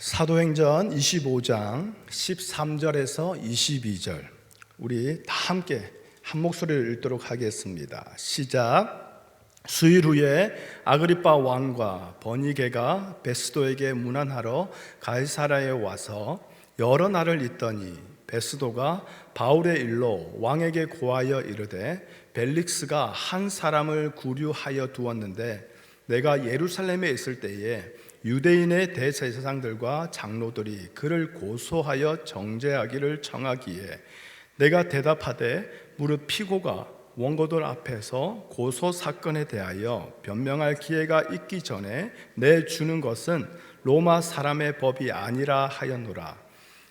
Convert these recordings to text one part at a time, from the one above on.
사도행전 25장 13절에서 22절 우리 다 함께 한 목소리를 읽도록 하겠습니다. 시작. 수일 후에 아그리빠 왕과 버니게가 베스도에게 문안하러 가이사랴에 와서 여러 날을 있더니 베스도가 바울의 일로 왕에게 고하여 이르되 벨릭스가 한 사람을 구류하여 두었는데 내가 예루살렘에 있을 때에 유대인의 대제사장들과 장로들이 그를 고소하여 정죄하기를 청하기에 내가 대답하되 무릇 피고가 원고들 앞에서 고소 사건에 대하여 변명할 기회가 있기 전에 내주는 것은 로마 사람의 법이 아니라 하였노라.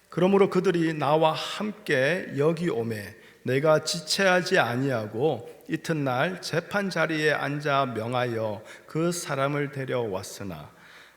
그러므로 그들이 나와 함께 여기 오매 내가 지체하지 아니하고 이튿날 재판 자리에 앉아 명하여 그 사람을 데려왔으나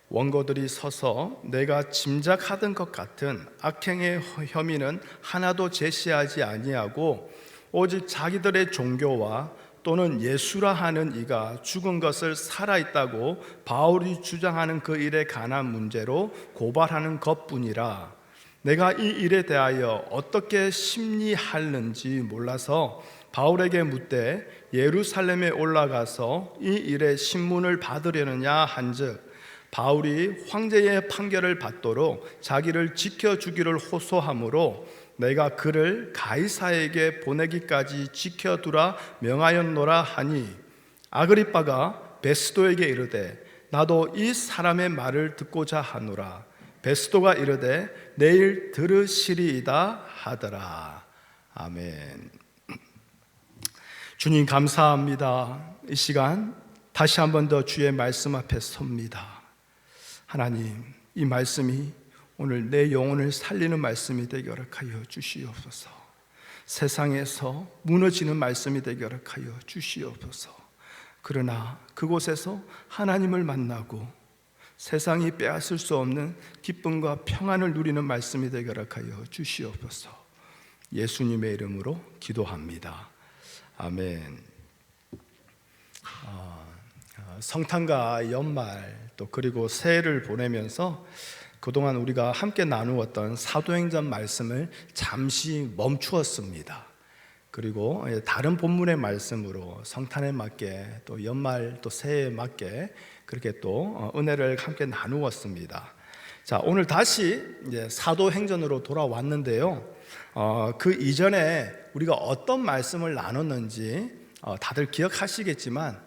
원고들이 서서 내가 짐작하던 것 같은 악행의 혐의는 하나도 제시하지 아니하고 오직 자기들의 종교와 또는 예수라 하는 이가 죽은 것을 살아있다고 바울이 주장하는 그 일에 관한 문제로 고발하는 것뿐이라. 내가 이 일에 대하여 어떻게 심리하는지 몰라서 바울에게 묻되 예루살렘에 올라가서 이 일의 신문을 받으려느냐 한즉 바울이 황제의 판결을 받도록 자기를 지켜주기를 호소하므로 내가 그를 가이사에게 보내기까지 지켜두라 명하였노라 하니 아그리빠가 베스도에게 이르되 나도 이 사람의 말을 듣고자 하노라. 베스도가 이르되 내일 들으시리이다 하더라. 아멘. 주님 감사합니다. 이 시간 다시 한 번 더 주의 말씀 앞에 섭니다. 하나님, 이 말씀이 오늘 내 영혼을 살리는 말씀이 되게 허락하여 주시옵소서. 세상에서 무너지는 말씀이 되게 허락하여 주시옵소서. 그러나 그곳에서 하나님을 만나고 세상이 빼앗을 수 없는 기쁨과 평안을 누리는 말씀이 되게 허락하여 주시옵소서. 예수님의 이름으로 기도합니다. 아멘. 성탄과 연말 또 그리고 새해를 보내면서 그동안 우리가 함께 나누었던 사도행전 말씀을 잠시 멈추었습니다. 그리고 다른 본문의 말씀으로 성탄에 맞게 또 연말 또 새해에 맞게 그렇게 또 은혜를 함께 나누었습니다. 자, 오늘 다시 이제 사도행전으로 돌아왔는데요. 그 이전에 우리가 어떤 말씀을 나눴는지 다들 기억하시겠지만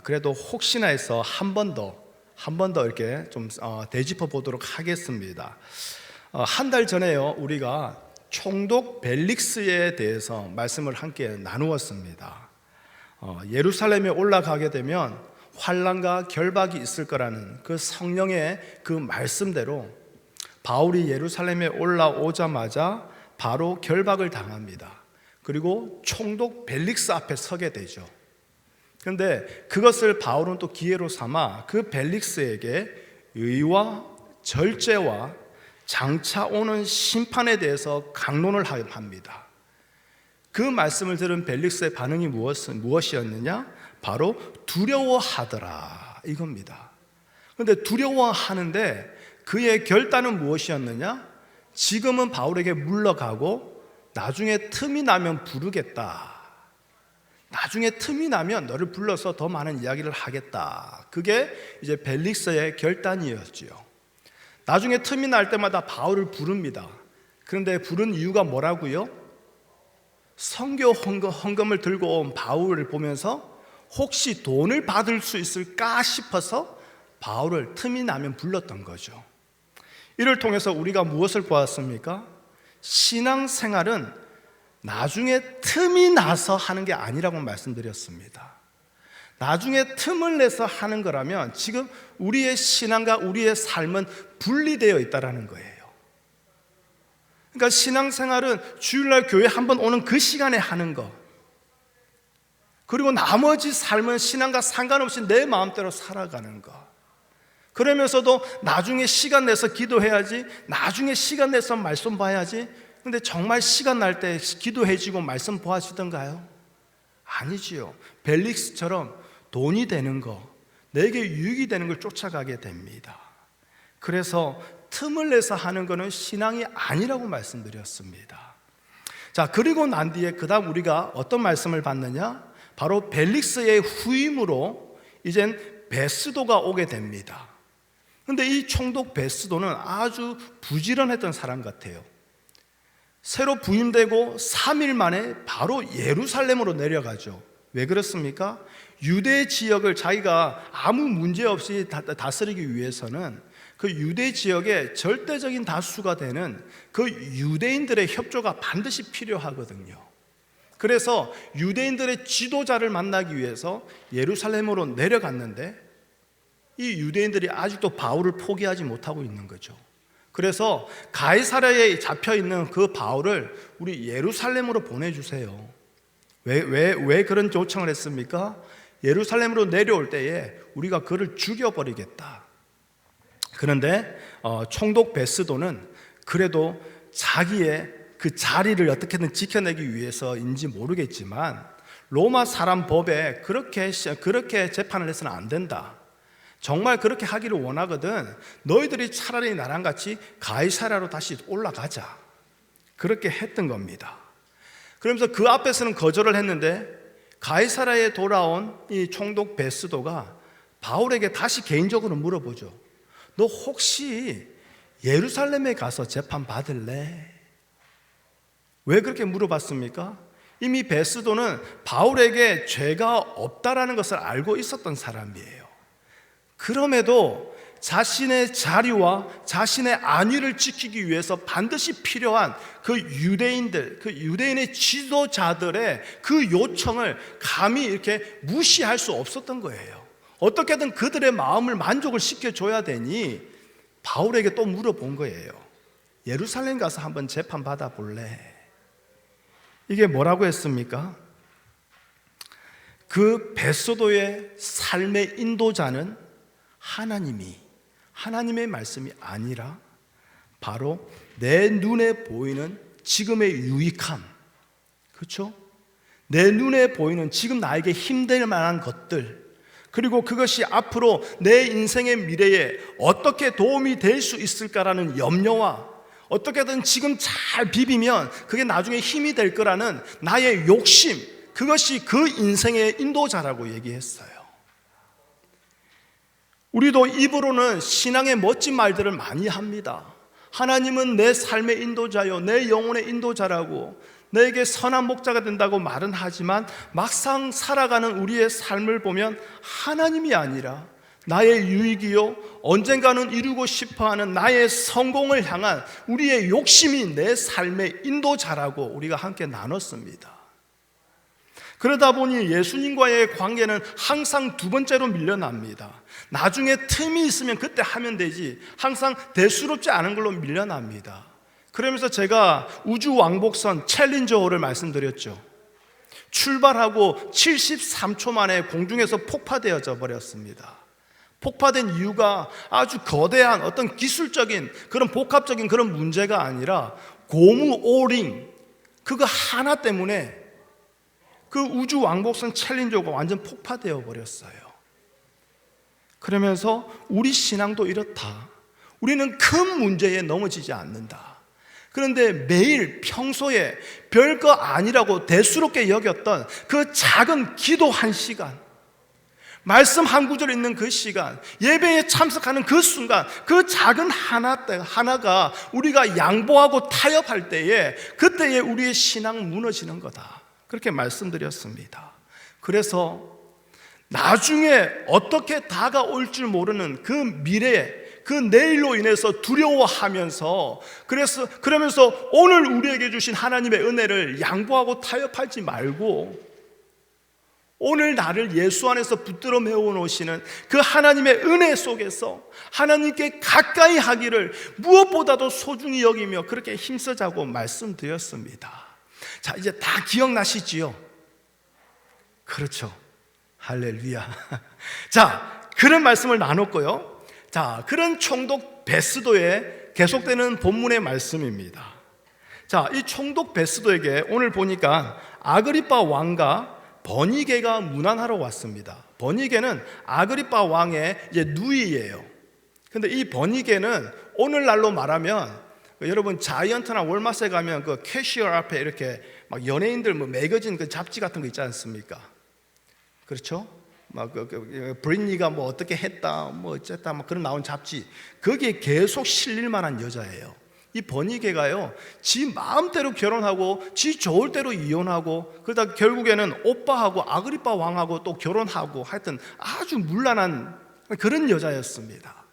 그래도 혹시나 해서 한 번 더 이렇게 좀 되짚어 보도록 하겠습니다. 한 달 전에요, 우리가 총독 벨릭스에 대해서 말씀을 함께 나누었습니다. 예루살렘에 올라가게 되면 환난과 결박이 있을 거라는 그 성령의 그 말씀대로 바울이 예루살렘에 올라오자마자 바로 결박을 당합니다. 그리고 총독 벨릭스 앞에 서게 되죠. 그런데 그것을 바울은 또 기회로 삼아 그 벨릭스에게 의와 절제와 장차 오는 심판에 대해서 강론을 합니다. 그 말씀을 들은 벨릭스의 반응이 무엇이었느냐? 바로 두려워하더라 이겁니다. 그런데 두려워하는데 그의 결단은 무엇이었느냐? 지금은 바울에게 물러가고 나중에 틈이 나면 부르겠다. 나중에 틈이 나면 너를 불러서 더 많은 이야기를 하겠다. 그게 이제 벨릭스의 결단이었지요. 나중에 틈이 날 때마다 바울을 부릅니다. 그런데 부른 이유가 뭐라고요? 선교 헌금을 들고 온 바울을 보면서 혹시 돈을 받을 수 있을까 싶어서 바울을 틈이 나면 불렀던 거죠. 이를 통해서 우리가 무엇을 보았습니까? 신앙생활은 나중에 틈이 나서 하는 게 아니라고 말씀드렸습니다. 나중에 틈을 내서 하는 거라면 지금 우리의 신앙과 우리의 삶은 분리되어 있다는 거예요. 그러니까 신앙생활은 주일날 교회 한번 오는 그 시간에 하는 거, 그리고 나머지 삶은 신앙과 상관없이 내 마음대로 살아가는 거. 그러면서도 나중에 시간 내서 기도해야지, 나중에 시간 내서 말씀 봐야지. 근데 정말 시간 날 때 기도해지고 말씀 보아주던가요? 아니지요. 벨릭스처럼 돈이 되는 거, 내게 유익이 되는 걸 쫓아가게 됩니다. 그래서 틈을 내서 하는 것은 신앙이 아니라고 말씀드렸습니다. 자, 그리고 난 뒤에 그 다음 우리가 어떤 말씀을 받느냐? 바로 벨릭스의 후임으로 이젠 베스도가 오게 됩니다. 근데 이 총독 베스도는 아주 부지런했던 사람 같아요. 새로 부임되고 3일 만에 바로 예루살렘으로 내려가죠. 왜 그렇습니까? 유대 지역을 자기가 아무 문제 없이 다스리기 위해서는 그 유대 지역의 절대적인 다수가 되는 그 유대인들의 협조가 반드시 필요하거든요. 그래서 유대인들의 지도자를 만나기 위해서 예루살렘으로 내려갔는데 이 유대인들이 아직도 바울을 포기하지 못하고 있는 거죠. 그래서 가이사랴에 잡혀있는 그 바울을 우리 예루살렘으로 보내주세요. 왜 그런 요청을 했습니까? 예루살렘으로 내려올 때에 우리가 그를 죽여버리겠다. 그런데 총독 베스도는 그래도 자기의 그 자리를 어떻게든 지켜내기 위해서인지 모르겠지만 로마 사람 법에 그렇게 재판을 해서는 안 된다. 정말 그렇게 하기를 원하거든 너희들이 차라리 나랑 같이 가이사랴로 다시 올라가자. 그렇게 했던 겁니다. 그러면서 그 앞에서는 거절을 했는데 가이사랴에 돌아온 이 총독 베스도가 바울에게 다시 개인적으로 물어보죠. 너 혹시 예루살렘에 가서 재판 받을래? 왜 그렇게 물어봤습니까? 이미 베스도는 바울에게 죄가 없다라는 것을 알고 있었던 사람이에요. 그럼에도 자신의 자리와 자신의 안위를 지키기 위해서 반드시 필요한 그 유대인들, 그 유대인의 지도자들의 그 요청을 감히 이렇게 무시할 수 없었던 거예요. 어떻게든 그들의 마음을 만족을 시켜줘야 되니 바울에게 또 물어본 거예요. 예루살렘 가서 한번 재판 받아볼래? 이게 뭐라고 했습니까? 그 베스도의 삶의 인도자는 하나님의 말씀이 아니라 바로 내 눈에 보이는 지금의 유익함, 그렇죠? 내 눈에 보이는 지금 나에게 힘들 만한 것들, 그리고 그것이 앞으로 내 인생의 미래에 어떻게 도움이 될 수 있을까라는 염려와 어떻게든 지금 잘 비비면 그게 나중에 힘이 될 거라는 나의 욕심, 그것이 그 인생의 인도자라고 얘기했어요. 우리도 입으로는 신앙의 멋진 말들을 많이 합니다. 하나님은 내 삶의 인도자요, 내 영혼의 인도자라고, 너에게 선한 목자가 된다고 말은 하지만 막상 살아가는 우리의 삶을 보면 하나님이 아니라 나의 유익이요, 언젠가는 이루고 싶어하는 나의 성공을 향한 우리의 욕심이 내 삶의 인도자라고 우리가 함께 나눴습니다. 그러다 보니 예수님과의 관계는 항상 두 번째로 밀려납니다. 나중에 틈이 있으면 그때 하면 되지, 항상 대수롭지 않은 걸로 밀려납니다. 그러면서 제가 우주 왕복선 챌린저호를 말씀드렸죠. 출발하고 73초 만에 공중에서 폭파되어져 버렸습니다. 폭파된 이유가 아주 거대한 어떤 기술적인 그런 복합적인 그런 문제가 아니라 고무 오링 그거 하나 때문에 그 우주 왕복선 챌린저가 완전 폭파되어 버렸어요. 그러면서 우리 신앙도 이렇다. 우리는 큰 문제에 넘어지지 않는다. 그런데 매일 평소에 별거 아니라고 대수롭게 여겼던 그 작은 기도 한 시간, 말씀 한 구절 읽는 그 시간, 예배에 참석하는 그 순간, 그 작은 하나가 우리가 양보하고 타협할 때에 그때에 우리의 신앙 무너지는 거다. 그렇게 말씀드렸습니다. 그래서 나중에 어떻게 다가올 줄 모르는 그 미래에 그 내일로 인해서 두려워하면서 그러면서 오늘 우리에게 주신 하나님의 은혜를 양보하고 타협하지 말고 오늘 나를 예수 안에서 붙들어 메워 놓으시는 그 하나님의 은혜 속에서 하나님께 가까이 하기를 무엇보다도 소중히 여기며 그렇게 힘쓰자고 말씀드렸습니다. 자, 이제 다 기억나시지요? 그렇죠. 할렐루야. 자, 그런 말씀을 나눴고요. 자, 그런 총독 베스도의 계속되는 본문의 말씀입니다. 자, 이 총독 베스도에게 오늘 보니까 아그리빠 왕과 버니게가 문안하러 왔습니다. 버니게는 아그리빠 왕의 이제 누이예요. 근데 이 버니게는 오늘날로 말하면 여러분 자이언트나 월마트에 가면 그 캐시어 앞에 이렇게 막 연예인들 뭐 매거진 그 잡지 같은 거 있지 않습니까? 그렇죠? 막 브릿니가 뭐 어떻게 했다 뭐 어쨌다 막 그런 나온 잡지, 거기에 계속 실릴 만한 여자예요. 이 버니게가요, 지 마음대로 결혼하고 지 좋을 대로 이혼하고 그러다 결국에는 오빠하고 아그리빠 왕하고 또 결혼하고 하여튼 아주 문란한 그런 여자였습니다.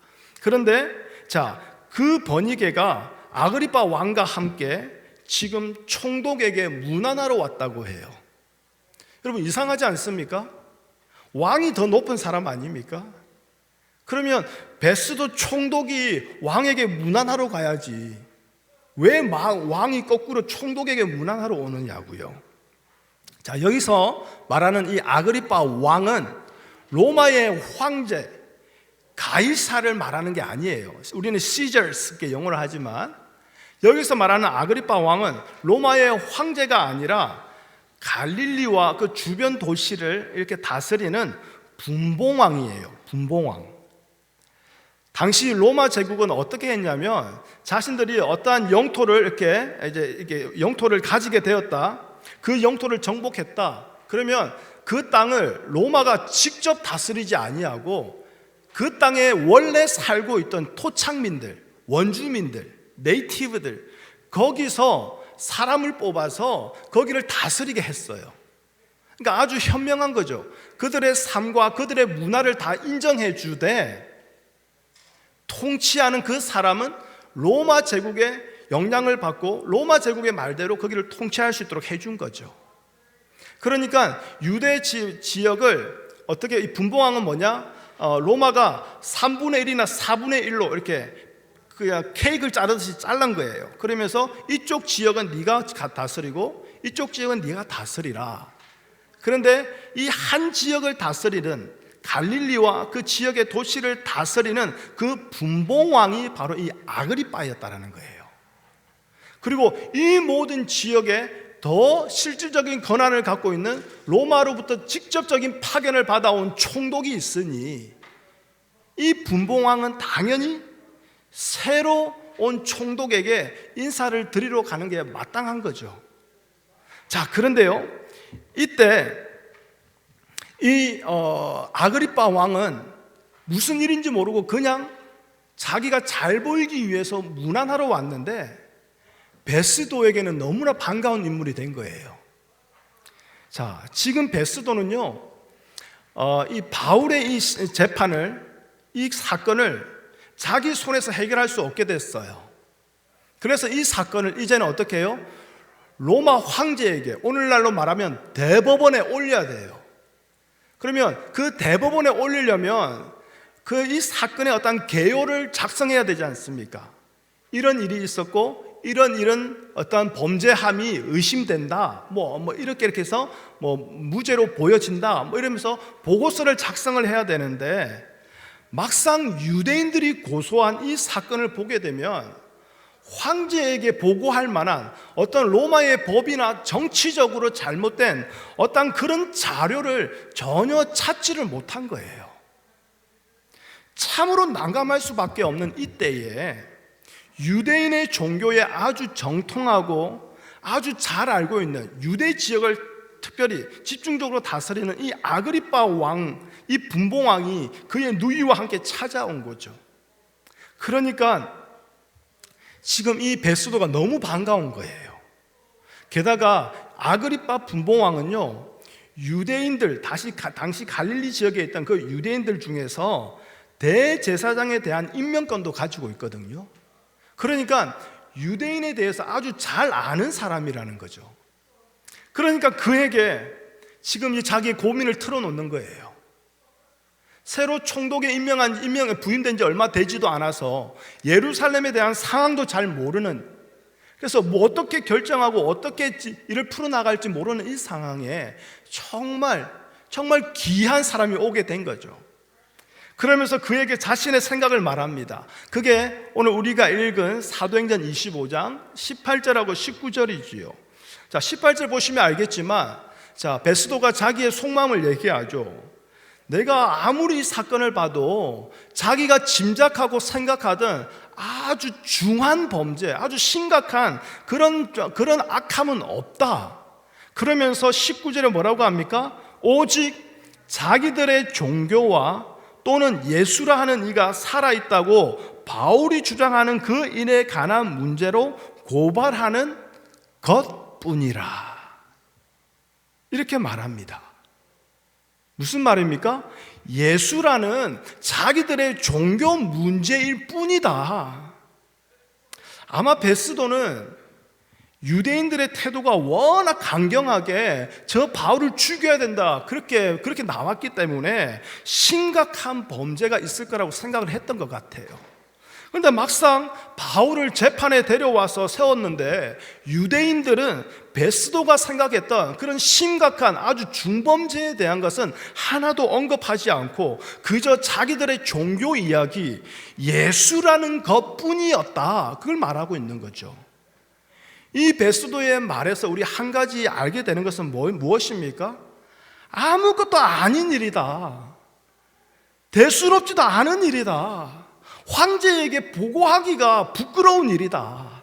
그런데 자, 그 버니게가 아그리빠 왕과 함께 지금 총독에게 문안하러 왔다고 해요. 여러분 이상하지 않습니까? 왕이 더 높은 사람 아닙니까? 그러면 베스도 총독이 왕에게 문안하러 가야지 왜 왕이 거꾸로 총독에게 문안하러 오느냐고요. 자, 여기서 말하는 이 아그리빠 왕은 로마의 황제 가이사를 말하는 게 아니에요. 우리는 시저스께 영어로 하지만 여기서 말하는 아그리빠 왕은 로마의 황제가 아니라 갈릴리와 그 주변 도시를 이렇게 다스리는 분봉왕이에요. 분봉왕. 당시 로마 제국은 어떻게 했냐면 자신들이 어떠한 영토를 이렇게 영토를 가지게 되었다. 그 영토를 정복했다. 그러면 그 땅을 로마가 직접 다스리지 아니하고 그 땅에 원래 살고 있던 토착민들, 원주민들, 네이티브들 거기서 사람을 뽑아서 거기를 다스리게 했어요. 그러니까 아주 현명한 거죠. 그들의 삶과 그들의 문화를 다 인정해 주되 통치하는 그 사람은 로마 제국의 영향을 받고 로마 제국의 말대로 거기를 통치할 수 있도록 해준 거죠. 그러니까 유대 지역을 어떻게, 이 분봉왕은 뭐냐? 로마가 3분의 1이나 4분의 1로 이렇게 그냥 케이크를 자르듯이 잘란 거예요. 그러면서 이쪽 지역은 네가 다스리고 이쪽 지역은 네가 다스리라. 그런데 이 한 지역을 다스리는 갈릴리와 그 지역의 도시를 다스리는 그 분봉왕이 바로 이 아그리빠였다라는 거예요. 그리고 이 모든 지역에 더 실질적인 권한을 갖고 있는 로마로부터 직접적인 파견을 받아온 총독이 있으니 이 분봉왕은 당연히 새로 온 총독에게 인사를 드리러 가는 게 마땅한 거죠. 자, 그런데요, 이때 이 아그리빠 왕은 무슨 일인지 모르고 그냥 자기가 잘 보이기 위해서 문안하러 왔는데 베스도에게는 너무나 반가운 인물이 된 거예요. 자, 지금 베스도는요, 이 바울의 이 재판을, 이 사건을 자기 손에서 해결할 수 없게 됐어요. 그래서 이 사건을 이제는 어떻게 해요? 로마 황제에게, 오늘날로 말하면 대법원에 올려야 돼요. 그러면 그 대법원에 올리려면 그 이 사건의 어떤 개요를 작성해야 되지 않습니까? 이런 일이 있었고 이런 어떤 범죄함이 의심된다. 뭐 이렇게 해서 뭐 무죄로 보여진다. 뭐 이러면서 보고서를 작성을 해야 되는데 막상 유대인들이 고소한 이 사건을 보게 되면 황제에게 보고할 만한 어떤 로마의 법이나 정치적으로 잘못된 어떤 그런 자료를 전혀 찾지를 못한 거예요. 참으로 난감할 수밖에 없는 이때에 유대인의 종교에 아주 정통하고 아주 잘 알고 있는 유대 지역을 특별히 집중적으로 다스리는 이 아그리빠 왕, 이 분봉왕이 그의 누이와 함께 찾아온 거죠. 그러니까 지금 이 베스도가 너무 반가운 거예요. 게다가 아그리빠 분봉왕은요, 유대인들, 당시 갈릴리 지역에 있던 그 유대인들 중에서 대제사장에 대한 임명권도 가지고 있거든요. 그러니까 유대인에 대해서 아주 잘 아는 사람이라는 거죠. 그러니까 그에게 지금 이 자기의 고민을 털어놓는 거예요. 새로 총독에 임명에 부임된 지 얼마 되지도 않아서 예루살렘에 대한 상황도 잘 모르는, 그래서 뭐 어떻게 결정하고 어떻게 일을 풀어나갈지 모르는 이 상황에 정말 귀한 사람이 오게 된 거죠. 그러면서 그에게 자신의 생각을 말합니다. 그게 오늘 우리가 읽은 사도행전 25장 18절하고 19절이지요. 자, 18절 보시면 알겠지만, 자, 베스도가 자기의 속마음을 얘기하죠. 내가 아무리 이 사건을 봐도 자기가 짐작하고 생각하던 아주 중한 범죄, 아주 심각한 그런 악함은 없다. 그러면서 19절에 뭐라고 합니까? 오직 자기들의 종교와 또는 예수라 하는 이가 살아있다고 바울이 주장하는 그 인에 관한 문제로 고발하는 것뿐이라. 이렇게 말합니다. 무슨 말입니까? 예수라는 자기들의 종교 문제일 뿐이다. 아마 베스도는 유대인들의 태도가 워낙 강경하게 저 바울을 죽여야 된다 그렇게 나왔기 때문에 심각한 범죄가 있을 거라고 생각을 했던 것 같아요. 그런데 막상 바울을 재판에 데려와서 세웠는데 유대인들은 베스도가 생각했던 그런 심각한 아주 중범죄에 대한 것은 하나도 언급하지 않고 그저 자기들의 종교 이야기, 예수라는 것뿐이었다, 그걸 말하고 있는 거죠. 이 베스도의 말에서 우리 한 가지 알게 되는 것은 무엇입니까? 아무것도 아닌 일이다, 대수롭지도 않은 일이다, 황제에게 보고하기가 부끄러운 일이다,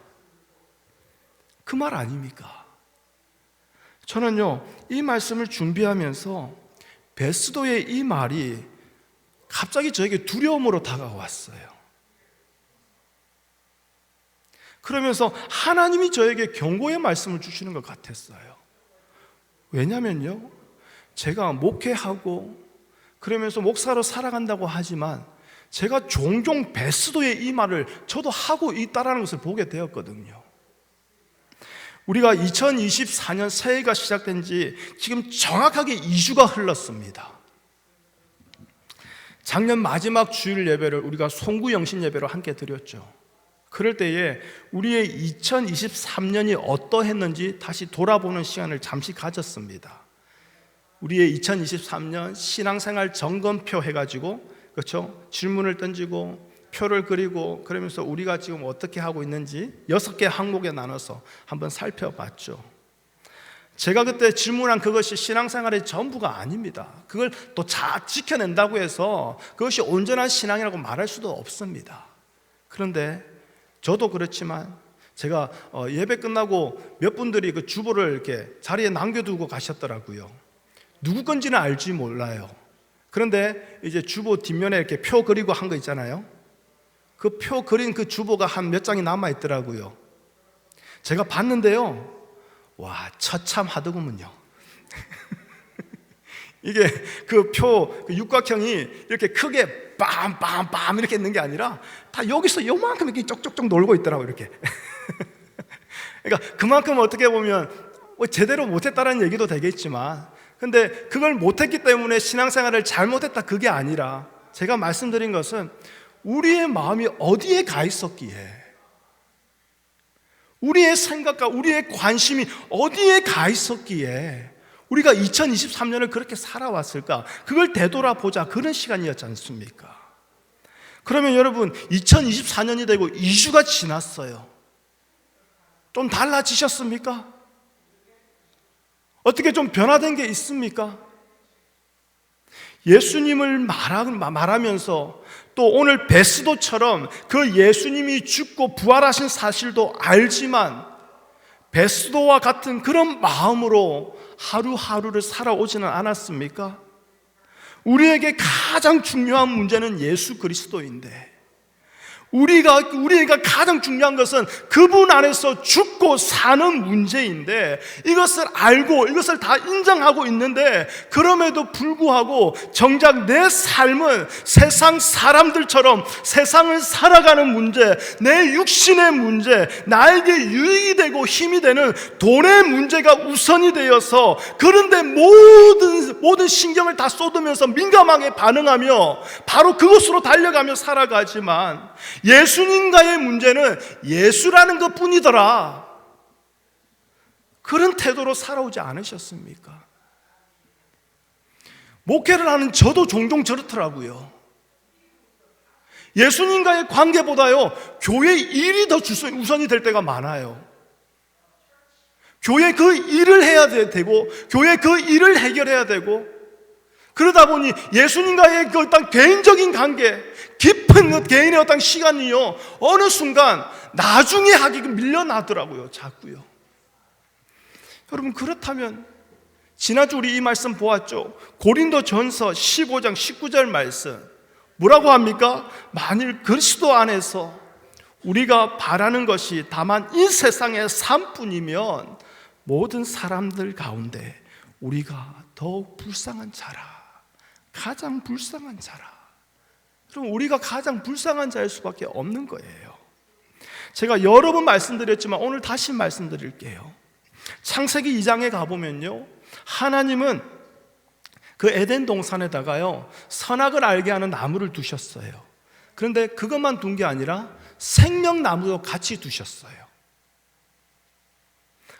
그 말 아닙니까? 저는요, 이 말씀을 준비하면서 베스도의 이 말이 갑자기 저에게 두려움으로 다가왔어요. 그러면서 하나님이 저에게 경고의 말씀을 주시는 것 같았어요. 왜냐면요, 제가 목회하고 그러면서 목사로 살아간다고 하지만 제가 종종 베스도의 이 말을 저도 하고 있다는 것을 보게 되었거든요. 우리가 2024년 새해가 시작된 지 지금 정확하게 2주가 흘렀습니다. 작년 마지막 주일 예배를 우리가 송구영신 예배로 함께 드렸죠. 그럴 때에 우리의 2023년이 어떠했는지 다시 돌아보는 시간을 잠시 가졌습니다. 우리의 2023년 신앙생활 점검표 해가지고, 그렇죠? 질문을 던지고 표를 그리고 그러면서 우리가 지금 어떻게 하고 있는지 6개 항목에 나눠서 한번 살펴봤죠. 제가 그때 질문한 그것이 신앙생활의 전부가 아닙니다. 그걸 또 지켜낸다고 해서 그것이 온전한 신앙이라고 말할 수도 없습니다. 그런데 저도 그렇지만 제가 예배 끝나고 몇 분들이 그 주보를 이렇게 자리에 남겨두고 가셨더라고요. 누구 건지는 알지 몰라요. 그런데 이제 주보 뒷면에 이렇게 표 그리고 한 거 있잖아요. 그 표 그린 그 주보가 한 몇 장이 남아 있더라고요. 제가 봤는데요, 와, 처참하더구먼요. 이게 그 표, 그 육각형이 이렇게 크게 빰빰빰 이렇게 있는 게 아니라 다 여기서 요만큼 이렇게 쪽쪽쪽 놀고 있더라고요, 이렇게. 그러니까 그만큼 어떻게 보면 제대로 못했다는 얘기도 되겠지만, 근데 그걸 못했기 때문에 신앙생활을 잘못했다, 그게 아니라 제가 말씀드린 것은 우리의 마음이 어디에 가 있었기에, 우리의 생각과 우리의 관심이 어디에 가 있었기에 우리가 2023년을 그렇게 살아왔을까, 그걸 되돌아보자, 그런 시간이었지 않습니까? 그러면 여러분, 2024년이 되고 2주가 지났어요. 좀 달라지셨습니까? 어떻게 좀 변화된 게 있습니까? 예수님을 말하면서 또 오늘 베스도처럼 그 예수님이 죽고 부활하신 사실도 알지만 베스도와 같은 그런 마음으로 하루하루를 살아오지는 않았습니까? 우리에게 가장 중요한 문제는 예수 그리스도인데, 우리가 가장 중요한 것은 그분 안에서 죽고 사는 문제인데, 이것을 알고 이것을 다 인정하고 있는데 그럼에도 불구하고 정작 내 삶은 세상 사람들처럼 세상을 살아가는 문제, 내 육신의 문제, 나에게 유익이 되고 힘이 되는 돈의 문제가 우선이 되어서, 그런데 모든 신경을 다 쏟으면서 민감하게 반응하며 바로 그것으로 달려가며 살아가지만, 예수님과의 문제는 예수라는 것 뿐이더라, 그런 태도로 살아오지 않으셨습니까? 목회를 하는 저도 종종 저렇더라고요. 예수님과의 관계보다요, 교회 일이 더 우선이 될 때가 많아요. 교회 그 일을 해야 되고, 교회 그 일을 해결해야 되고, 그러다 보니 예수님과의 그 어떤 개인적인 관계, 깊은 그 개인의 어떤 시간이요, 어느 순간 나중에 하기가 밀려나더라고요. 자꾸요. 여러분, 그렇다면 지난주 우리 이 말씀 보았죠? 고린도전서 15장 19절 말씀 뭐라고 합니까? 만일 그리스도 안에서 우리가 바라는 것이 다만 이 세상의 삶뿐이면 모든 사람들 가운데 우리가 더욱 불쌍한 자라, 가장 불쌍한 자라. 그럼 우리가 가장 불쌍한 자일 수밖에 없는 거예요. 제가 여러 번 말씀드렸지만 오늘 다시 말씀드릴게요. 창세기 2장에 가보면요, 하나님은 그 에덴 동산에다가요 선악을 알게 하는 나무를 두셨어요. 그런데 그것만 둔 게 아니라 생명나무도 같이 두셨어요.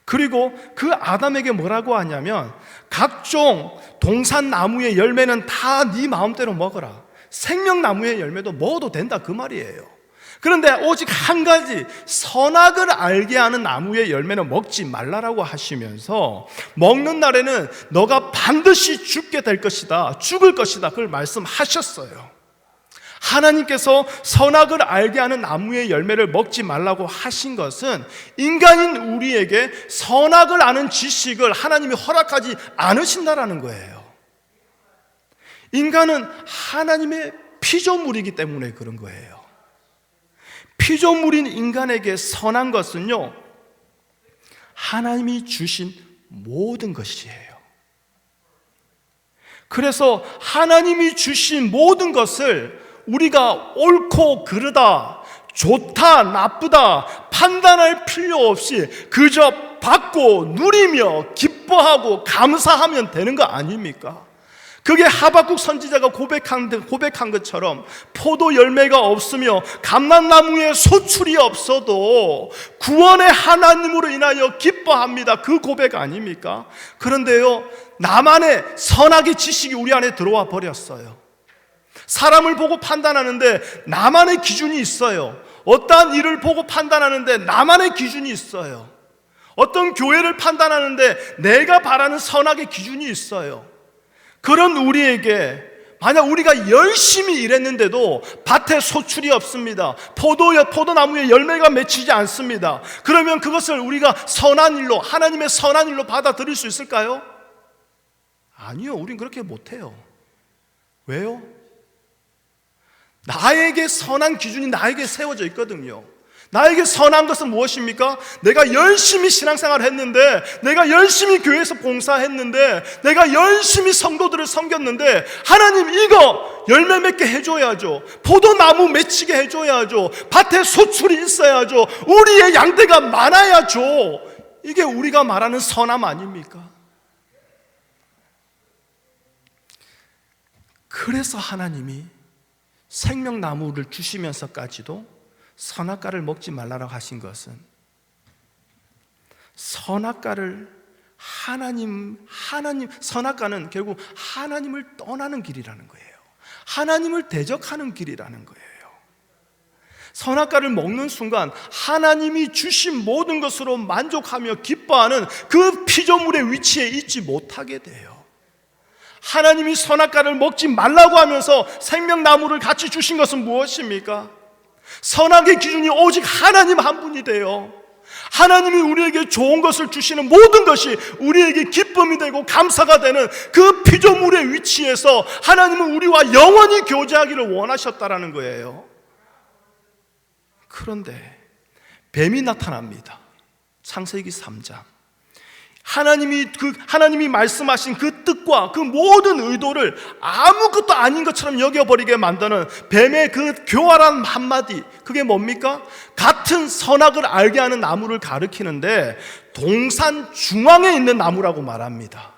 그리고 그 아담에게 뭐라고 하냐면, 각종 동산나무의 열매는 다 네 마음대로 먹어라, 생명나무의 열매도 먹어도 된다, 그 말이에요. 그런데 오직 한 가지, 선악을 알게 하는 나무의 열매는 먹지 말라라고 하시면서, 먹는 날에는 너가 반드시 죽게 될 것이다, 죽을 것이다, 그걸 말씀하셨어요. 하나님께서 선악을 알게 하는 나무의 열매를 먹지 말라고 하신 것은 인간인 우리에게 선악을 아는 지식을 하나님이 허락하지 않으신다라는 거예요. 인간은 하나님의 피조물이기 때문에 그런 거예요. 피조물인 인간에게 선한 것은요, 하나님이 주신 모든 것이에요. 그래서 하나님이 주신 모든 것을 우리가 옳고 그르다, 좋다, 나쁘다 판단할 필요 없이 그저 받고 누리며 기뻐하고 감사하면 되는 거 아닙니까? 그게 하박국 선지자가 고백한 것처럼 포도 열매가 없으며 감람나무에 소출이 없어도 구원의 하나님으로 인하여 기뻐합니다, 그 고백 아닙니까? 그런데요, 나만의 선악의 지식이 우리 안에 들어와 버렸어요. 사람을 보고 판단하는데 나만의 기준이 있어요. 어떠한 일을 보고 판단하는데 나만의 기준이 있어요. 어떤 교회를 판단하는데 내가 바라는 선악의 기준이 있어요. 그런 우리에게 만약 우리가 열심히 일했는데도 밭에 소출이 없습니다, 포도나무에 열매가 맺히지 않습니다, 그러면 그것을 우리가 선한 일로, 하나님의 선한 일로 받아들일 수 있을까요? 아니요, 우린 그렇게 못해요. 왜요? 나에게 선한 기준이 나에게 세워져 있거든요. 나에게 선한 것은 무엇입니까? 내가 열심히 신앙생활을 했는데, 내가 열심히 교회에서 봉사했는데, 내가 열심히 성도들을 섬겼는데, 하나님 이거 열매 맺게 해줘야죠, 포도나무 맺히게 해줘야죠, 밭에 소출이 있어야죠, 우리의 양떼가 많아야죠. 이게 우리가 말하는 선함 아닙니까? 그래서 하나님이 생명나무를 주시면서까지도 선악과를 먹지 말라고 하신 것은, 선악과를 선악과는 결국 하나님을 떠나는 길이라는 거예요. 하나님을 대적하는 길이라는 거예요. 선악과를 먹는 순간 하나님이 주신 모든 것으로 만족하며 기뻐하는 그 피조물의 위치에 있지 못하게 돼요. 하나님이 선악과를 먹지 말라고 하면서 생명나무를 같이 주신 것은 무엇입니까? 선악의 기준이 오직 하나님 한 분이 돼요. 하나님이 우리에게 좋은 것을 주시는 모든 것이 우리에게 기쁨이 되고 감사가 되는 그 피조물의 위치에서 하나님은 우리와 영원히 교제하기를 원하셨다라는 거예요. 그런데 뱀이 나타납니다. 창세기 3장. 하나님이 말씀하신 그 뜻과 그 모든 의도를 아무것도 아닌 것처럼 여겨버리게 만드는 뱀의 그 교활한 한마디, 그게 뭡니까? 같은 선악을 알게 하는 나무를 가리키는데 동산 중앙에 있는 나무라고 말합니다.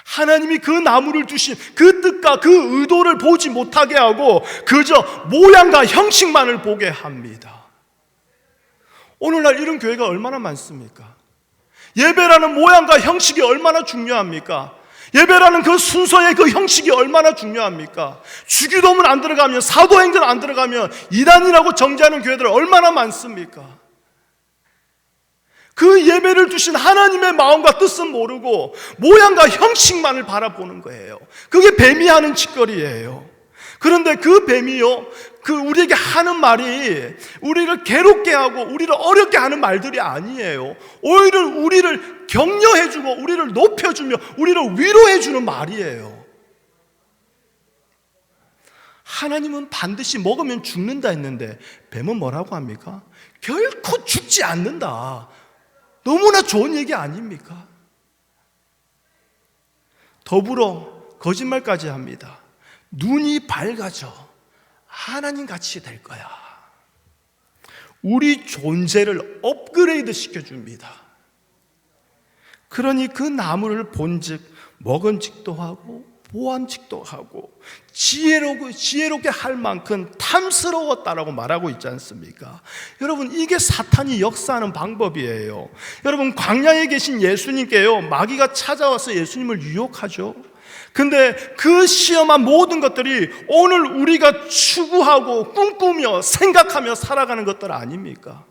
하나님이 그 나무를 주신 그 뜻과 그 의도를 보지 못하게 하고 그저 모양과 형식만을 보게 합니다. 오늘날 이런 교회가 얼마나 많습니까? 예배라는 모양과 형식이 얼마나 중요합니까? 예배라는 그 순서의 그 형식이 얼마나 중요합니까? 주기도문 안 들어가면, 사도행전 안 들어가면 이단이라고 정죄하는 교회들 얼마나 많습니까? 그 예배를 주신 하나님의 마음과 뜻은 모르고 모양과 형식만을 바라보는 거예요. 그게 뱀이 하는 짓거리예요. 그런데 그 뱀이요, 그 우리에게 하는 말이 우리를 괴롭게 하고 우리를 어렵게 하는 말들이 아니에요. 오히려 우리를 격려해주고 우리를 높여주며 우리를 위로해주는 말이에요. 하나님은 반드시 먹으면 죽는다 했는데 뱀은 뭐라고 합니까? 결코 죽지 않는다. 너무나 좋은 얘기 아닙니까? 더불어 거짓말까지 합니다. 눈이 밝아져 하나님 같이 될 거야. 우리 존재를 업그레이드 시켜줍니다. 그러니 그 나무를 본즉 먹은직도 하고 보암직도 하고 지혜롭게 할 만큼 탐스러웠다라고 말하고 있지 않습니까? 여러분, 이게 사탄이 역사하는 방법이에요. 여러분, 광야에 계신 예수님께요, 마귀가 찾아와서 예수님을 유혹하죠. 근데 그 시험한 모든 것들이 오늘 우리가 추구하고 꿈꾸며 생각하며 살아가는 것들 아닙니까?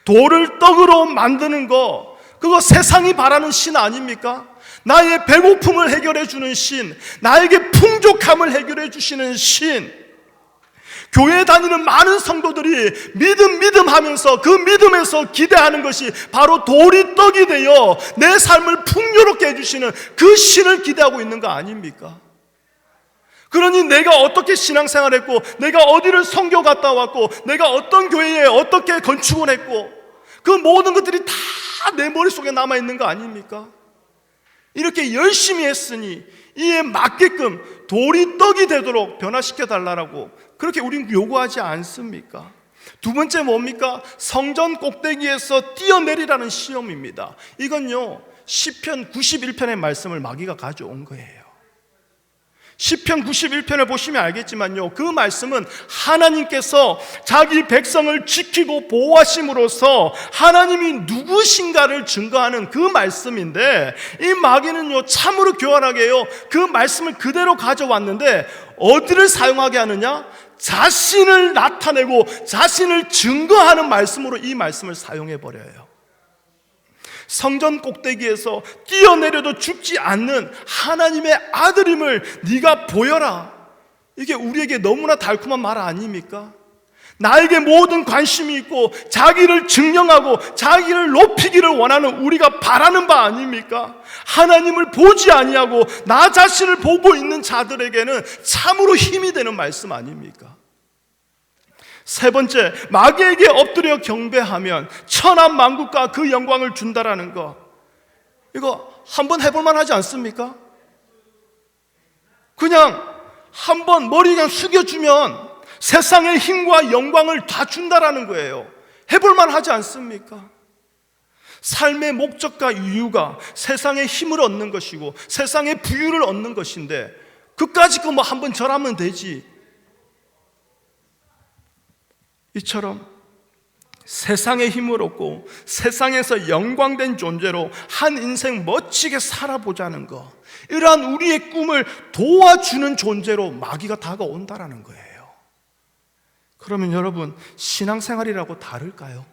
돌을 떡으로 만드는 거, 그거 세상이 바라는 신 아닙니까? 나의 배고픔을 해결해 주는 신, 나에게 풍족함을 해결해 주시는 신. 교회 다니는 많은 성도들이 믿음 하면서 그 믿음에서 기대하는 것이 바로 돌이 떡이 되어 내 삶을 풍요롭게 해주시는 그 신을 기대하고 있는 거 아닙니까? 그러니 내가 어떻게 신앙생활 했고, 내가 어디를 선교 갔다 왔고, 내가 어떤 교회에 어떻게 건축을 했고, 그 모든 것들이 다 내 머릿속에 남아있는 거 아닙니까? 이렇게 열심히 했으니 이에 맞게끔 돌이 떡이 되도록 변화시켜 달라고 그렇게 우린 요구하지 않습니까? 두 번째 뭡니까? 성전 꼭대기에서 뛰어내리라는 시험입니다. 이건요, 시편 91편의 말씀을 마귀가 가져온 거예요. 시편 91편을 보시면 알겠지만요, 그 말씀은 하나님께서 자기 백성을 지키고 보호하심으로써 하나님이 누구신가를 증거하는 그 말씀인데, 이 마귀는요 참으로 교활하게요 그 말씀을 그대로 가져왔는데 어디를 사용하게 하느냐? 자신을 나타내고 자신을 증거하는 말씀으로 이 말씀을 사용해버려요. 성전 꼭대기에서 뛰어내려도 죽지 않는 하나님의 아들임을 네가 보여라. 이게 우리에게 너무나 달콤한 말 아닙니까? 나에게 모든 관심이 있고 자기를 증명하고 자기를 높이기를 원하는 우리가 바라는 바 아닙니까? 하나님을 보지 아니하고 나 자신을 보고 있는 자들에게는 참으로 힘이 되는 말씀 아닙니까? 세 번째, 마귀에게 엎드려 경배하면 천한 만국과 그 영광을 준다라는 거, 이거 한번 해볼만 하지 않습니까? 그냥 한번 머리 그냥 숙여주면 세상의 힘과 영광을 다 준다라는 거예요. 해볼만 하지 않습니까? 삶의 목적과 이유가 세상의 힘을 얻는 것이고 세상의 부유를 얻는 것인데 그까짓 거 뭐 한번 절하면 되지. 이처럼 세상의 힘을 얻고 세상에서 영광된 존재로 한 인생 멋지게 살아보자는 것, 이러한 우리의 꿈을 도와주는 존재로 마귀가 다가온다라는 거예요. 그러면 여러분, 신앙생활이라고 다를까요?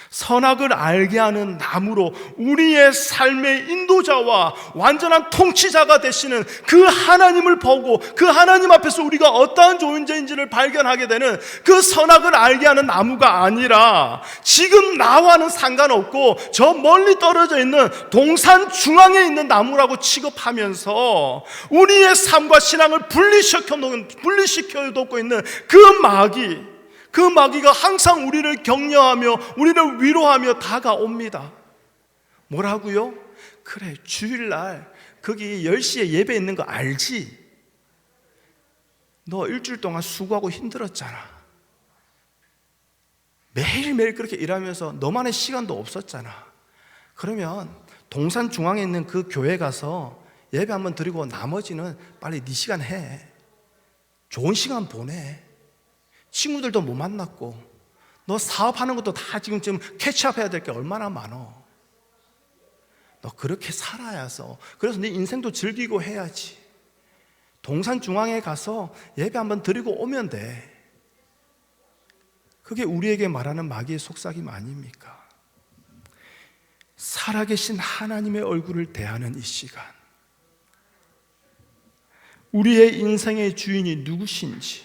선악을 알게 하는 나무로 우리의 삶의 인도자와 완전한 통치자가 되시는 그 하나님을 보고 그 하나님 앞에서 우리가 어떠한 존재인지를 발견하게 되는 그 선악을 알게 하는 나무가 아니라 지금 나와는 상관없고 저 멀리 떨어져 있는 동산 중앙에 있는 나무라고 취급하면서 우리의 삶과 신앙을 분리시켜놓고 있는 그 마귀가 항상 우리를 격려하며 우리를 위로하며 다가옵니다. 뭐라고요? 그래, 주일날 거기 10시에 예배 있는 거 알지? 너 일주일 동안 수고하고 힘들었잖아. 매일매일 그렇게 일하면서 너만의 시간도 없었잖아. 그러면 동산 중앙에 있는 그 교회 가서 예배 한번 드리고 나머지는 빨리 네 시간 해. 좋은 시간 보내. 친구들도 못 만났고 너 사업하는 것도 다 지금 캐치업해야 될 게 얼마나 많어. 너 그렇게 살아야서, 그래서 네 인생도 즐기고 해야지. 동산 중앙에 가서 예배 한번 드리고 오면 돼. 그게 우리에게 말하는 마귀의 속삭임 아닙니까? 살아계신 하나님의 얼굴을 대하는 이 시간, 우리의 인생의 주인이 누구신지,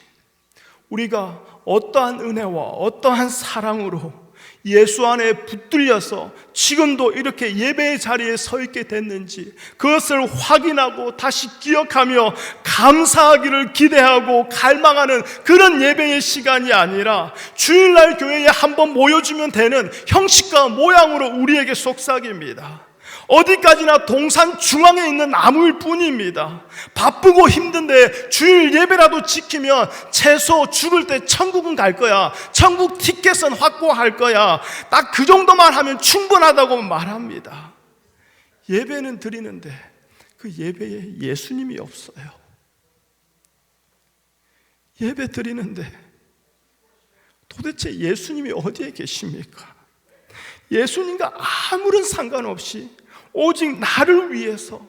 우리가 어떠한 은혜와 어떠한 사랑으로 예수 안에 붙들려서 지금도 이렇게 예배의 자리에 서 있게 됐는지 그것을 확인하고 다시 기억하며 감사하기를 기대하고 갈망하는 그런 예배의 시간이 아니라 주일날 교회에 한번 모여주면 되는 형식과 모양으로 우리에게 속삭입니다. 어디까지나 동산 중앙에 있는 나무일 뿐입니다. 바쁘고 힘든데 주일 예배라도 지키면 최소 죽을 때 천국은 갈 거야, 천국 티켓은 확보할 거야, 딱 그 정도만 하면 충분하다고 말합니다. 예배는 드리는데 그 예배에 예수님이 없어요. 예배 드리는데 도대체 예수님이 어디에 계십니까? 예수님과 아무런 상관없이 오직 나를 위해서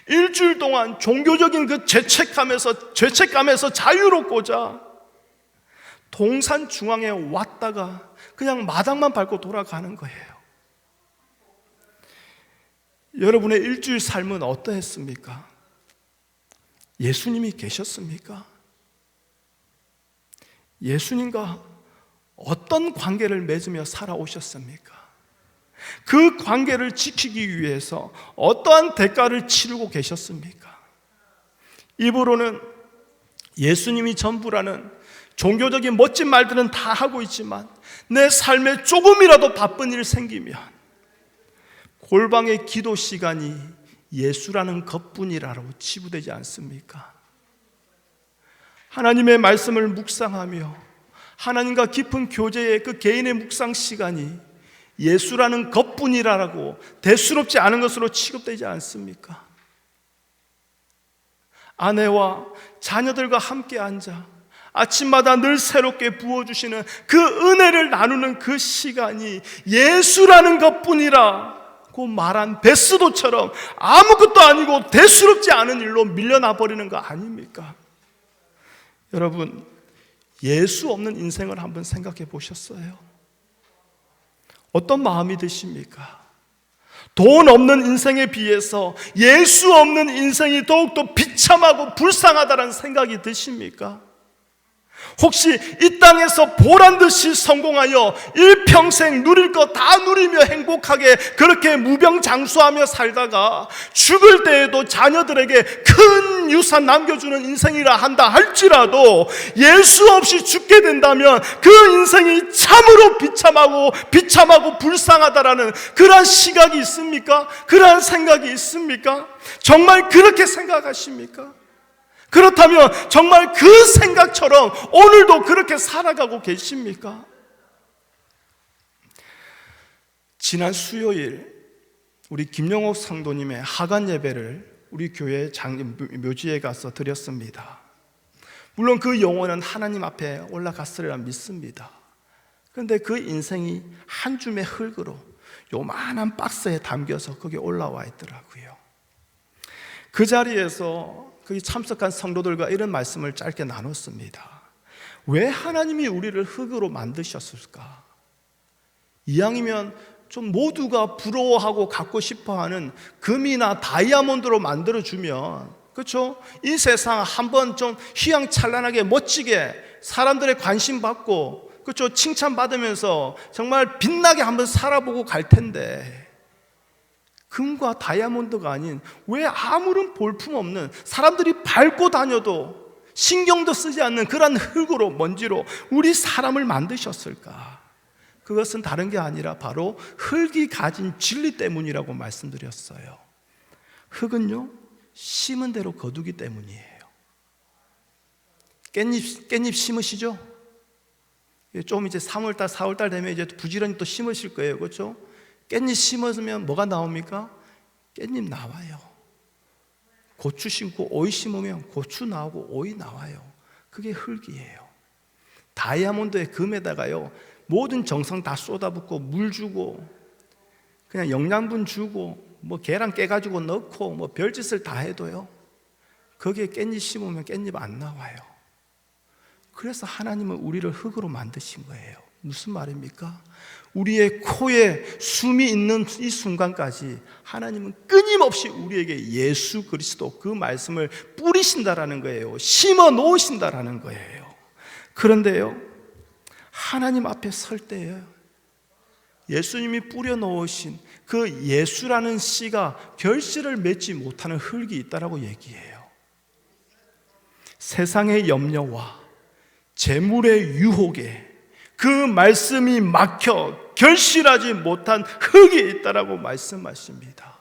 일주일 동안 종교적인 그 죄책감에서 자유롭고자 동산 중앙에 왔다가 그냥 마당만 밟고 돌아가는 거예요. 여러분의 일주일 삶은 어떠했습니까? 예수님이 계셨습니까? 예수님과 어떤 관계를 맺으며 살아오셨습니까? 그 관계를 지키기 위해서 어떠한 대가를 치르고 계셨습니까? 입으로는 예수님이 전부라는 종교적인 멋진 말들은 다 하고 있지만 내 삶에 조금이라도 바쁜 일 생기면 골방의 기도 시간이 예수라는 것뿐이라고 치부되지 않습니까? 하나님의 말씀을 묵상하며 하나님과 깊은 교제의 그 개인의 묵상 시간이 예수라는 것뿐이라고 대수롭지 않은 것으로 취급되지 않습니까? 아내와 자녀들과 함께 앉아 아침마다 늘 새롭게 부어주시는 그 은혜를 나누는 그 시간이 예수라는 것뿐이라고 말한 베스도처럼 아무것도 아니고 대수롭지 않은 일로 밀려나 버리는 거 아닙니까? 여러분, 예수 없는 인생을 한번 생각해 보셨어요? 어떤 마음이 드십니까? 돈 없는 인생에 비해서 예수 없는 인생이 더욱더 비참하고 불쌍하다는 생각이 드십니까? 혹시 이 땅에서 보란듯이 성공하여 일평생 누릴 거 다 누리며 행복하게 그렇게 무병장수하며 살다가 죽을 때에도 자녀들에게 큰 유산 남겨주는 인생이라 한다 할지라도 예수 없이 죽게 된다면 그 인생이 참으로 비참하고 불쌍하다라는 그러한 시각이 있습니까? 그러한 생각이 있습니까? 정말 그렇게 생각하십니까? 그렇다면 정말 그 생각처럼 오늘도 그렇게 살아가고 계십니까? 지난 수요일 우리 김영옥 성도님의 하간 예배를 우리 교회 묘지에 가서 드렸습니다. 물론 그 영혼은 하나님 앞에 올라갔으리라 믿습니다. 그런데 그 인생이 한 줌의 흙으로 요만한 박스에 담겨서 거기에 올라와 있더라고요. 그 자리에서 거기 참석한 성도들과 이런 말씀을 짧게 나눴습니다. 왜 하나님이 우리를 흙으로 만드셨을까? 이왕이면 좀 모두가 부러워하고 갖고 싶어하는 금이나 다이아몬드로 만들어주면, 그렇죠? 이 세상 한번 좀 휘황찬란하게 멋지게 사람들의 관심 받고, 그렇죠? 칭찬받으면서 정말 빛나게 한번 살아보고 갈 텐데, 금과 다이아몬드가 아닌 왜 아무런 볼품없는 사람들이 밟고 다녀도 신경도 쓰지 않는 그런 흙으로 먼지로 우리 사람을 만드셨을까? 그것은 다른 게 아니라 바로 흙이 가진 진리 때문이라고 말씀드렸어요. 흙은요, 심은 대로 거두기 때문이에요. 깻잎 심으시죠? 좀 이제 3월달, 4월달 되면 이제 부지런히 또 심으실 거예요. 그렇죠? 깻잎 심으면 뭐가 나옵니까? 깻잎 나와요. 고추 심고 오이 심으면 고추 나오고 오이 나와요. 그게 흙이에요. 다이아몬드의 금에다가요, 모든 정성 다 쏟아붓고 물 주고 그냥 영양분 주고 뭐 계란 깨가지고 넣고 뭐 별짓을 다 해도요, 거기에 깻잎 심으면 깻잎 안 나와요. 그래서 하나님은 우리를 흙으로 만드신 거예요. 무슨 말입니까? 우리의 코에 숨이 있는 이 순간까지 하나님은 끊임없이 우리에게 예수 그리스도 그 말씀을 뿌리신다라는 거예요. 심어 놓으신다라는 거예요. 그런데요, 하나님 앞에 설 때요, 예수님이 뿌려 놓으신 그 예수라는 씨가 결실을 맺지 못하는 흙이 있다라고 얘기해요. 세상의 염려와 재물의 유혹에 그 말씀이 막혀 결실하지 못한 흙이 있다라고 말씀하십니다.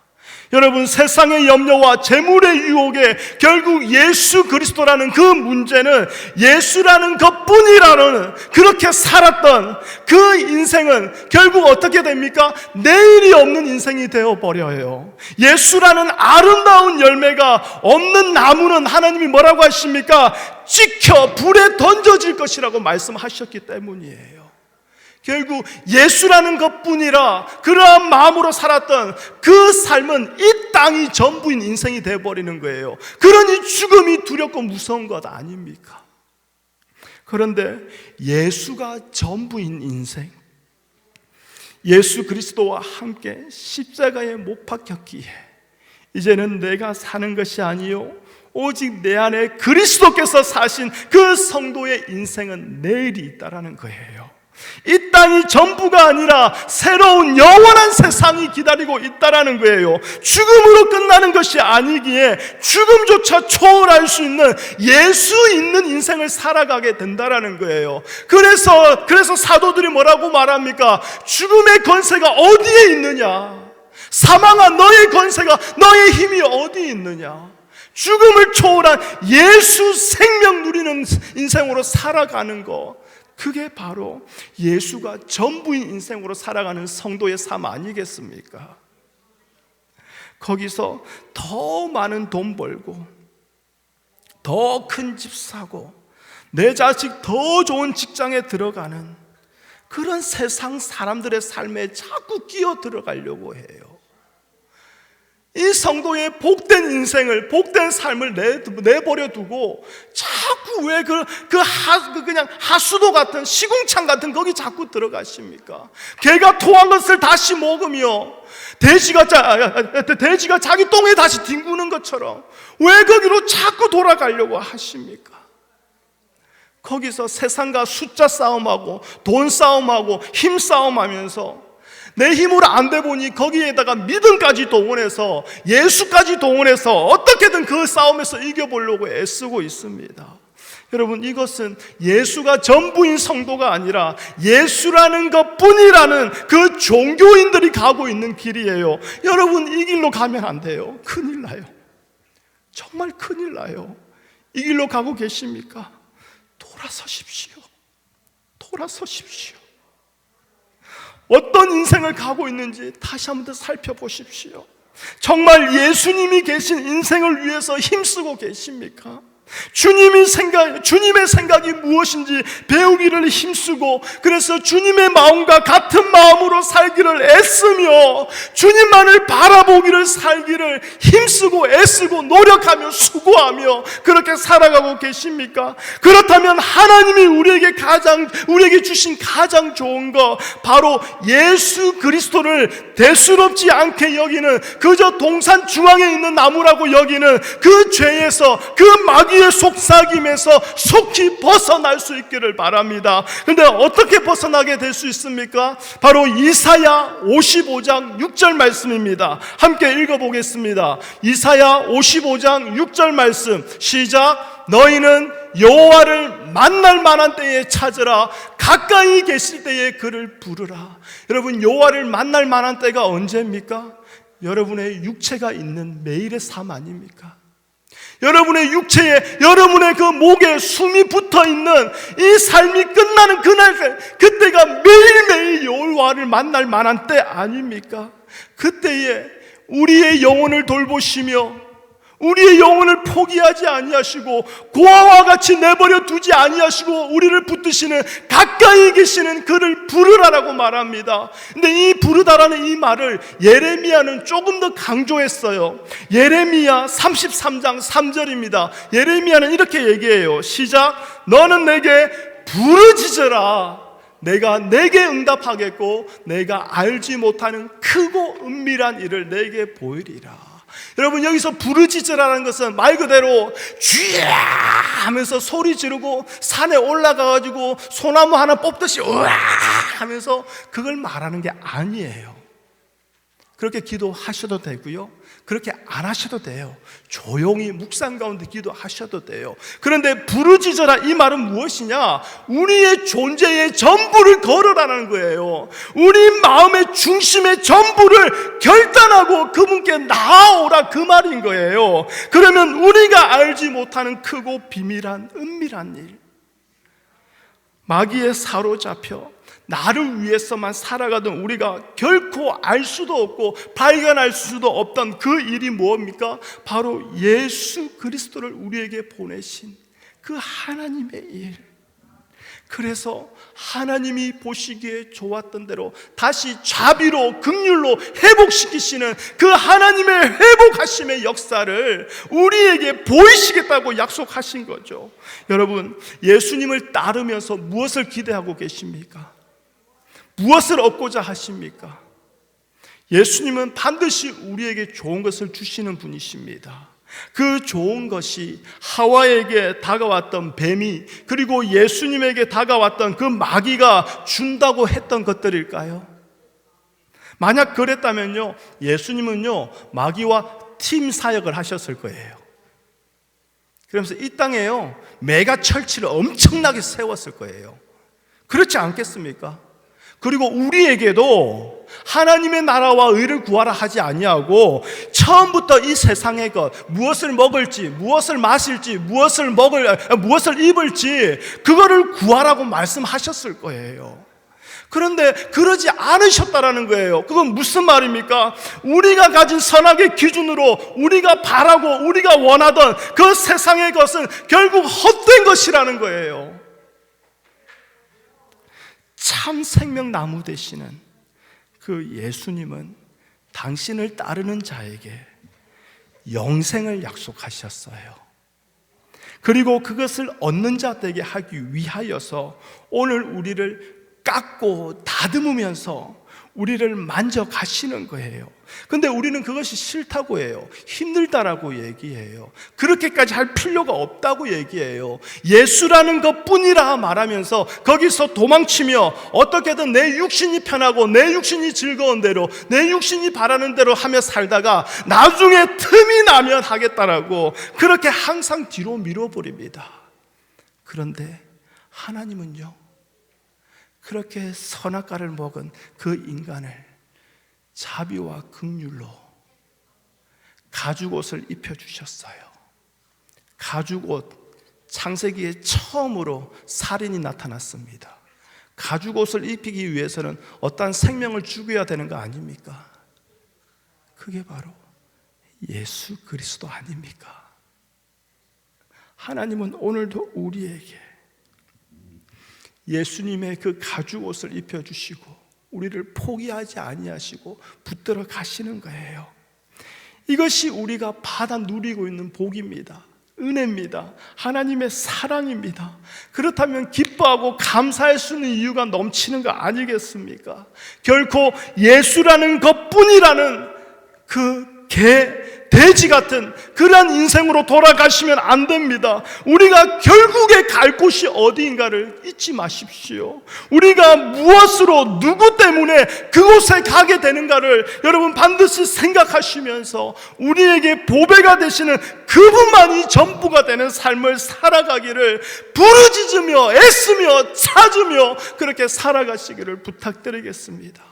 여러분, 세상의 염려와 재물의 유혹에 결국 예수 그리스도라는 그 문제는 예수라는 것뿐이라는 그렇게 살았던 그 인생은 결국 어떻게 됩니까? 내일이 없는 인생이 되어버려요. 예수라는 아름다운 열매가 없는 나무는 하나님이 뭐라고 하십니까? 찍혀 불에 던져질 것이라고 말씀하셨기 때문이에요. 결국 예수라는 것뿐이라 그러한 마음으로 살았던 그 삶은 이 땅이 전부인 인생이 되어버리는 거예요. 그러니 죽음이 두렵고 무서운 것 아닙니까? 그런데 예수가 전부인 인생, 예수 그리스도와 함께 십자가에 못 박혔기에 이제는 내가 사는 것이 아니요 오직 내 안에 그리스도께서 사신 그 성도의 인생은 내일이 있다라는 거예요. 이 땅이 전부가 아니라 새로운 영원한 세상이 기다리고 있다라는 거예요. 죽음으로 끝나는 것이 아니기에 죽음조차 초월할 수 있는 예수 있는 인생을 살아가게 된다라는 거예요. 그래서 사도들이 뭐라고 말합니까? 죽음의 권세가 어디에 있느냐? 사망아, 너의 권세가, 너의 힘이 어디에 있느냐? 죽음을 초월한 예수 생명 누리는 인생으로 살아가는 것, 그게 바로 예수가 전부인 인생으로 살아가는 성도의 삶 아니겠습니까? 거기서 더 많은 돈 벌고 더 큰 집 사고 내 자식 더 좋은 직장에 들어가는 그런 세상 사람들의 삶에 자꾸 끼어 들어가려고 해요. 이 성도의 복된 인생을, 복된 삶을 내버려 두고 자꾸 왜 그냥 하수도 같은 시궁창 같은 거기 자꾸 들어가십니까? 개가 토한 것을 다시 먹으며 돼지가 자기 똥에 다시 뒹구는 것처럼 왜 거기로 자꾸 돌아가려고 하십니까? 거기서 세상과 숫자 싸움하고 돈 싸움하고 힘 싸움하면서 내 힘으로 안 돼 보니 거기에다가 믿음까지 동원해서 예수까지 동원해서 어떻게든 그 싸움에서 이겨보려고 애쓰고 있습니다. 여러분, 이것은 예수가 전부인 성도가 아니라 예수라는 것뿐이라는 그 종교인들이 가고 있는 길이에요. 여러분, 이 길로 가면 안 돼요. 큰일 나요. 정말 큰일 나요. 이 길로 가고 계십니까? 돌아서십시오. 돌아서십시오. 어떤 인생을 가고 있는지 다시 한번 더 살펴보십시오. 정말 예수님이 계신 인생을 위해서 힘쓰고 계십니까? 주님의 생각이 무엇인지 배우기를 힘쓰고, 그래서 주님의 마음과 같은 마음으로 살기를 애쓰며 주님만을 바라보기를 살기를 힘쓰고 애쓰고 노력하며 수고하며 그렇게 살아가고 계십니까? 그렇다면 하나님이 우리에게 주신 가장 좋은 거, 바로 예수 그리스도를 대수롭지 않게 여기는, 그저 동산 중앙에 있는 나무라고 여기는 그 죄에서, 그 마귀의 속삭임에서 속히 벗어날 수 있기를 바랍니다. 그런데 어떻게 벗어나게 될 수 있습니까? 바로 이사야 55장 6절 말씀입니다. 함께 읽어보겠습니다. 이사야 55장 6절 말씀, 시작. 너희는 여호와를 만날 만한 때에 찾으라. 가까이 계실 때에 그를 부르라. 여러분, 여호와를 만날 만한 때가 언제입니까? 여러분의 육체가 있는 매일의 삶 아닙니까? 여러분의 육체에, 여러분의 그 목에 숨이 붙어있는 이 삶이 끝나는 그날, 그때가 매일매일 여호와를 만날 만한 때 아닙니까? 그때에 우리의 영혼을 돌보시며 우리의 영혼을 포기하지 아니하시고 고아와 같이 내버려 두지 아니하시고 우리를 붙드시는, 가까이 계시는 그를 부르라라고 말합니다. 근데 이 부르다라는 이 말을 예레미야는 조금 더 강조했어요. 예레미야 33장 3절입니다. 예레미야는 이렇게 얘기해요. 시작. 너는 내게 부르짖어라. 내가 내게 응답하겠고 내가 알지 못하는 크고 은밀한 일을 내게 보이리라. 여러분, 여기서 부르짖으라는 것은 말 그대로 쥐야 하면서 소리 지르고 산에 올라가가지고 소나무 하나 뽑듯이 우와 하면서 그걸 말하는 게 아니에요. 그렇게 기도하셔도 되고요, 그렇게 안 하셔도 돼요. 조용히 묵상 가운데 기도하셔도 돼요. 그런데 부르짖어라, 이 말은 무엇이냐? 우리의 존재의 전부를 걸으라는 거예요. 우리 마음의 중심의 전부를 결단하고 그분께 나아오라, 그 말인 거예요. 그러면 우리가 알지 못하는 크고 비밀한 은밀한 일, 마귀에 사로잡혀 나를 위해서만 살아가던 우리가 결코 알 수도 없고 발견할 수도 없던 그 일이 뭡니까? 바로 예수 그리스도를 우리에게 보내신 그 하나님의 일. 그래서 하나님이 보시기에 좋았던 대로 다시 자비로 긍휼로 회복시키시는 그 하나님의 회복하심의 역사를 우리에게 보이시겠다고 약속하신 거죠. 여러분, 예수님을 따르면서 무엇을 기대하고 계십니까? 무엇을 얻고자 하십니까? 예수님은 반드시 우리에게 좋은 것을 주시는 분이십니다. 그 좋은 것이 하와에게 다가왔던 뱀이, 그리고 예수님에게 다가왔던 그 마귀가 준다고 했던 것들일까요? 만약 그랬다면요, 예수님은요 마귀와 팀 사역을 하셨을 거예요. 그러면서 이 땅에요 메가 철치를 엄청나게 세웠을 거예요. 그렇지 않겠습니까? 그리고 우리에게도 하나님의 나라와 의를 구하라 하지 아니하고 처음부터 이 세상의 것, 무엇을 먹을지, 무엇을 마실지, 무엇을 입을지 그거를 구하라고 말씀하셨을 거예요. 그런데 그러지 않으셨다라는 거예요. 그건 무슨 말입니까? 우리가 가진 선악의 기준으로 우리가 바라고 우리가 원하던 그 세상의 것은 결국 헛된 것이라는 거예요. 참 생명나무 되시는 그 예수님은 당신을 따르는 자에게 영생을 약속하셨어요. 그리고 그것을 얻는 자 되게 하기 위하여서 오늘 우리를 깎고 다듬으면서 우리를 만져가시는 거예요. 근데 우리는 그것이 싫다고 해요. 힘들다라고 얘기해요. 그렇게까지 할 필요가 없다고 얘기해요. 예수라는 것뿐이라 말하면서 거기서 도망치며 어떻게든 내 육신이 편하고 내 육신이 즐거운 대로, 내 육신이 바라는 대로 하며 살다가 나중에 틈이 나면 하겠다라고 그렇게 항상 뒤로 밀어버립니다. 그런데 하나님은요, 그렇게 선악과를 먹은 그 인간을 자비와 긍휼로 가죽옷을 입혀주셨어요. 가죽옷, 창세기에 처음으로 살인이 나타났습니다. 가죽옷을 입히기 위해서는 어떠한 생명을 죽여야 되는 거 아닙니까? 그게 바로 예수 그리스도 아닙니까? 하나님은 오늘도 우리에게 예수님의 그 가죽옷을 입혀주시고 우리를 포기하지 아니하시고 붙들어 가시는 거예요. 이것이 우리가 받아 누리고 있는 복입니다. 은혜입니다. 하나님의 사랑입니다. 그렇다면 기뻐하고 감사할 수 있는 이유가 넘치는 거 아니겠습니까? 결코 예수라는 것뿐이라는 그 돼지 같은 그러한 인생으로 돌아가시면 안 됩니다. 우리가 결국에 갈 곳이 어디인가를 잊지 마십시오. 우리가 무엇으로 누구 때문에 그곳에 가게 되는가를 여러분 반드시 생각하시면서 우리에게 보배가 되시는 그분만이 전부가 되는 삶을 살아가기를 부르짖으며 애쓰며 찾으며 그렇게 살아가시기를 부탁드리겠습니다.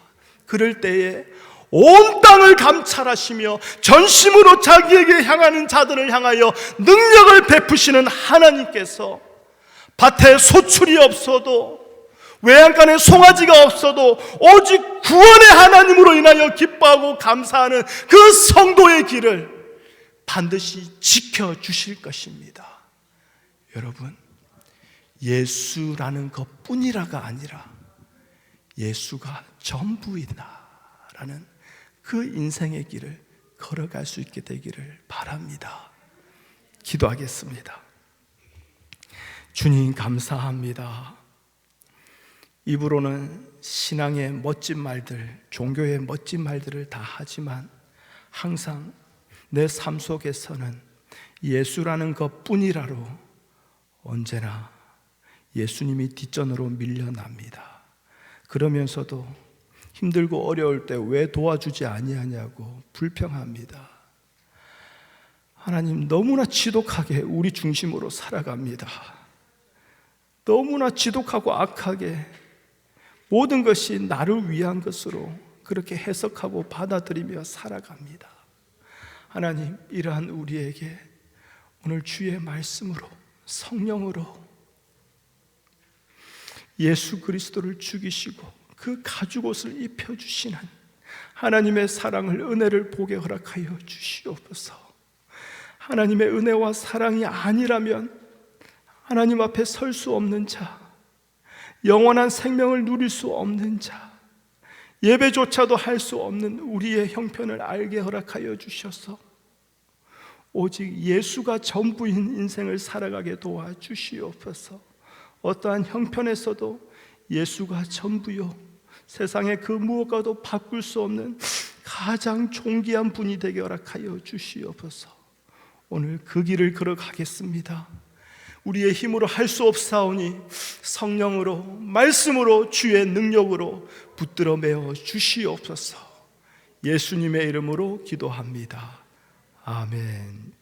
그럴 때에 온 땅을 감찰하시며 전심으로 자기에게 향하는 자들을 향하여 능력을 베푸시는 하나님께서 밭에 소출이 없어도 외양간에 송아지가 없어도 오직 구원의 하나님으로 인하여 기뻐하고 감사하는 그 성도의 길을 반드시 지켜주실 것입니다. 여러분, 예수라는 것뿐이라가 아니라 예수가 전부이다라는 그 인생의 길을 걸어갈 수 있게 되기를 바랍니다. 기도하겠습니다. 주님 감사합니다. 입으로는 신앙의 멋진 말들, 종교의 멋진 말들을 다 하지만 항상 내 삶 속에서는 예수라는 것뿐이라로 언제나 예수님이 뒷전으로 밀려납니다. 그러면서도 힘들고 어려울 때 왜 도와주지 아니하냐고 불평합니다. 하나님, 너무나 지독하게 우리 중심으로 살아갑니다. 너무나 지독하고 악하게 모든 것이 나를 위한 것으로 그렇게 해석하고 받아들이며 살아갑니다. 하나님, 이러한 우리에게 오늘 주의 말씀으로, 성령으로 예수 그리스도를 죽이시고 그 가죽옷을 입혀주시는 하나님의 사랑을, 은혜를 보게 허락하여 주시옵소서. 하나님의 은혜와 사랑이 아니라면 하나님 앞에 설 수 없는 자, 영원한 생명을 누릴 수 없는 자, 예배조차도 할 수 없는 우리의 형편을 알게 허락하여 주셔서 오직 예수가 전부인 인생을 살아가게 도와주시옵소서. 어떠한 형편에서도 예수가 전부요, 세상의 그 무엇과도 바꿀 수 없는 가장 존귀한 분이 되게 허락하여 주시옵소서. 오늘 그 길을 걸어가겠습니다. 우리의 힘으로 할 수 없사오니 성령으로, 말씀으로, 주의 능력으로 붙들어 매어 주시옵소서. 예수님의 이름으로 기도합니다. 아멘.